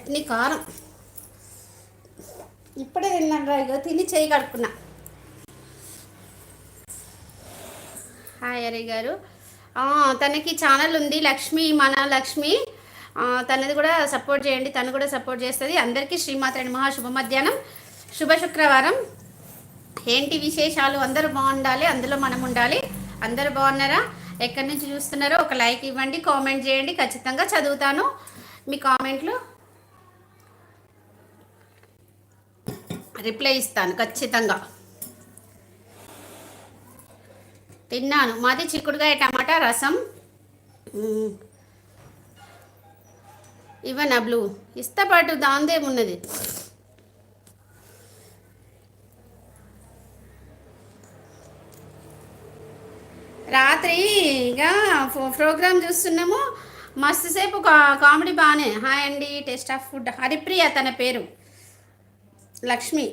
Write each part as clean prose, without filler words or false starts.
చట్నీ కారం ఇప్పుడే తిన్నాను రా, తిని చేయి కడుక్కున్నా. హాయ్ హరి గారు. తనకి ఛానల్ ఉంది లక్ష్మి, మన లక్ష్మి. తనది కూడా సపోర్ట్ చేయండి, తను కూడా సపోర్ట్ చేస్తుంది. అందరికీ శ్రీమాత్రేణి మహా శుభ మధ్యాహ్నం, శుభ శుక్రవారం. ఏంటి విశేషాలు? అందరూ బాగుండాలి, అందులో మనం ఉండాలి. అందరూ బాగున్నారా? ఎక్కడి నుంచి చూస్తున్నారో ఒక లైక్ ఇవ్వండి, కామెంట్ చేయండి. ఖచ్చితంగా చదువుతాను మీ కామెంట్లు, రిప్లై ఇస్తాను ఖచ్చితంగా. తిన్నాను. మాది చిక్కుడుకాయ టమాటా రసం. ఇవన్నా బ్లూ ఇష్టపాటు దాందేమున్నది. రాత్రి ఇక ప్రోగ్రామ్ చూస్తున్నాము, మస్తు సేపు కామెడీ బాగానే. హాయ్ అండి, టేస్ట్ ఆఫ్ ఫుడ్. హరిప్రియ తన పేరు, లక్ష్మి.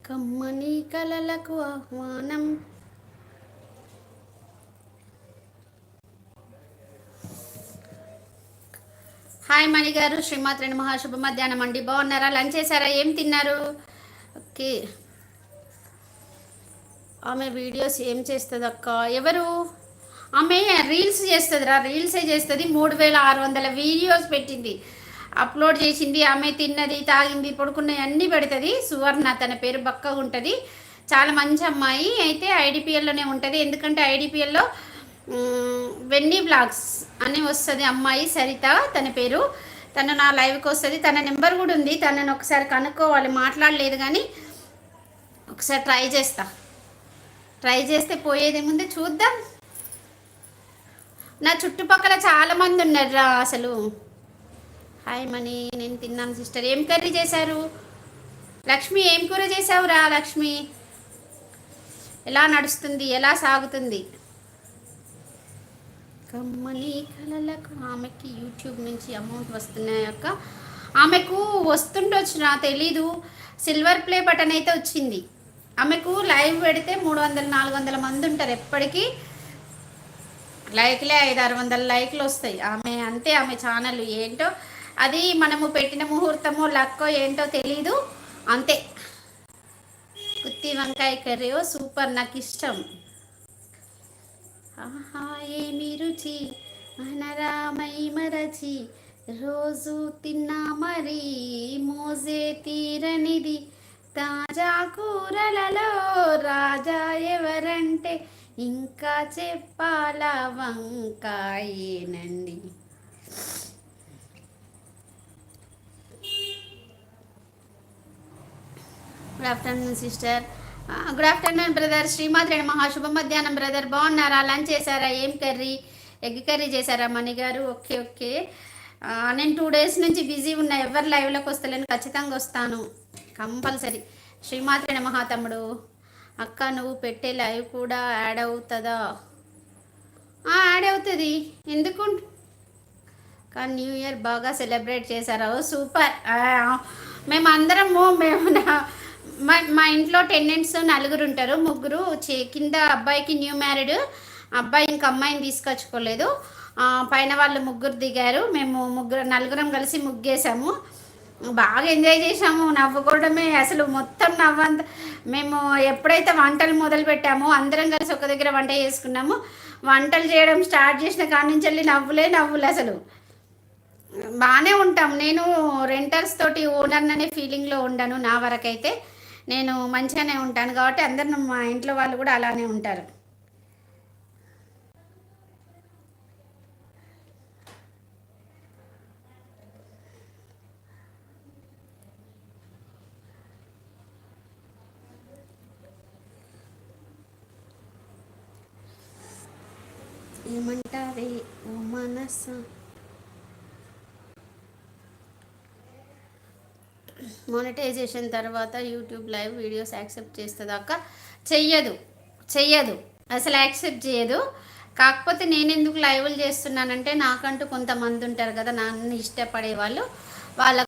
కమ్మని కలలకు ఆహ్వానం. హాయ్ మణి గారు, శ్రీమాత్రేణి మహాశుభ మధ్యాహ్నం అండి. బాగున్నారా? లంచ్ చేశారా? ఏం తిన్నారు? ఓకే. ఆమె వీడియోస్ ఏం చేస్తుంది అక్క? ఎవరు? ఆమె రీల్స్ చేస్తుందిరా, రీల్సే చేస్తుంది. 3600 వీడియోస్ పెట్టింది, అప్లోడ్ చేసింది. ఆమె తిన్నది, తాగింది, పడుకున్నది అన్నీ పెడుతుంది. సువర్ణ తన పేరు, బక్కగా ఉంటుంది, చాలా మంచి అమ్మాయి. అయితే ఐడిపిఎల్లోనే ఉంటుంది, ఎందుకంటే ఐడిపిఎల్లో వెన్నీ బ్లాగ్స్ అని వస్తుంది. అమ్మాయి సరిత తన పేరు. తను నా లైవ్కి వస్తుంది, తన నెంబర్ కూడా ఉంది. తనను ఒకసారి కనుక్కోవాలి, మాట్లాడలేదు కానీ ఒకసారి ట్రై చేస్తే పోయేది ముందే చూద్దాం. నా చుట్టుపక్కల చాలామంది ఉన్నారు అసలు. హాయ్ మనీ, నేను తిన్నాను సిస్టర్. ఏం కర్రీ చేశారు? లక్ష్మి ఏం కూర చేసావురా? లక్ష్మి ఎలా నడుస్తుంది, ఎలా సాగుతుంది? కమ్మని కలలకు. ఆమెకి యూట్యూబ్ నుంచి అమౌంట్ వస్తున్నాయక్క. ఆమెకు వస్తుండొచ్చు, నా తెలీదు. సిల్వర్ ప్లే బటన్ అయితే వచ్చింది. ఆమెకు లైవ్ పెడితే 300-400 మంది ఉంటారు ఎప్పటికీ. లైక్లే 500-600 లైక్లు వస్తాయి. ఆమె అంతే, ఆమె ఛానల్ ఏంటో అది, మనము పెట్టిన ముహూర్తమో లక్కో ఏంటో తెలీదు, అంతే. గుత్తి వంకాయ కర్రీ సూపర్, నాకు ఇష్టం. ఆహా ఏమి రుచి, మనరామై మరచి, రోజు తిన్నా మరి మోజే తీరనిది. తాజా కూరలలో రాజా ఎవరంటే ఇంకా చెప్పాలా వంకాయేనండి. Good afternoon sister. Good afternoon brother. శ్రీమాత్రేణి మహాశుభ మధ్యాహ్నం బ్రదర్. బాగున్నారా? లంచ్ చేశారా? ఏం కర్రీ? ఎగ్ కర్రీ చేశారా మణి గారు? ఓకే. నేను 2 డేస్ నుంచి బిజీ ఉన్నా, ఎవరు లైవ్లోకి వస్తలేను. ఖచ్చితంగా వస్తాను కంపల్సరీ. శ్రీమాత్రేణి మహాతమ్ముడు. అక్క నువ్వు పెట్టే లైవ్ కూడా యాడ్ అవుతుందా? యాడ్ అవుతుంది, ఎందుకు? కానీ న్యూ ఇయర్ బాగా సెలబ్రేట్ చేశారా? సూపర్. మేము మా ఇంట్లో టెనెంట్స్ 4 ఉంటారు. 3 కింద అబ్బాయికి న్యూ మ్యారీడ్, అబ్బాయి ఇంక అమ్మాయిని తీసుకొచ్చుకోలేదు. పైన వాళ్ళు 3 దిగారు. మేము 4 కలిసి ముగ్గేసాము. బాగా ఎంజాయ్ చేసాము, నవ్వుకోవడమే అసలు. మొత్తం నవ్వంత. మేము ఎప్పుడైతే వంటలు మొదలు పెట్టామో అందరం కలిసి ఒక దగ్గర వంట చేసుకున్నాము. వంటలు చేయడం స్టార్ట్ చేసిన కాడి నుంచి వెళ్ళి నవ్వులు అసలు. బాగానే ఉంటాం. నేను రెంటర్స్ తోటి ఓనర్ అనే ఫీలింగ్లో ఉండను. నా వరకైతే నేను మంచిగానే ఉంటాను కాబట్టి అందరు మా ఇంట్లో వాళ్ళు కూడా అలానే ఉంటారు. ఏమంటావే ఓ మనస. మానిటైజేషన్ తర్వాత యూట్యూబ్ లైవ్ వీడియోస్ యాక్సెప్ట్ చేస్తుందాక చెయ్యదు అసలు యాక్సెప్ట్ చేయదు. కాకపోతే నేను ఎందుకు లైవ్లు చేస్తున్నానంటే నాకంటూ కొంతమంది ఉంటారు కదా, నన్ను ఇష్టపడే వాళ్ళు, వాళ్ళ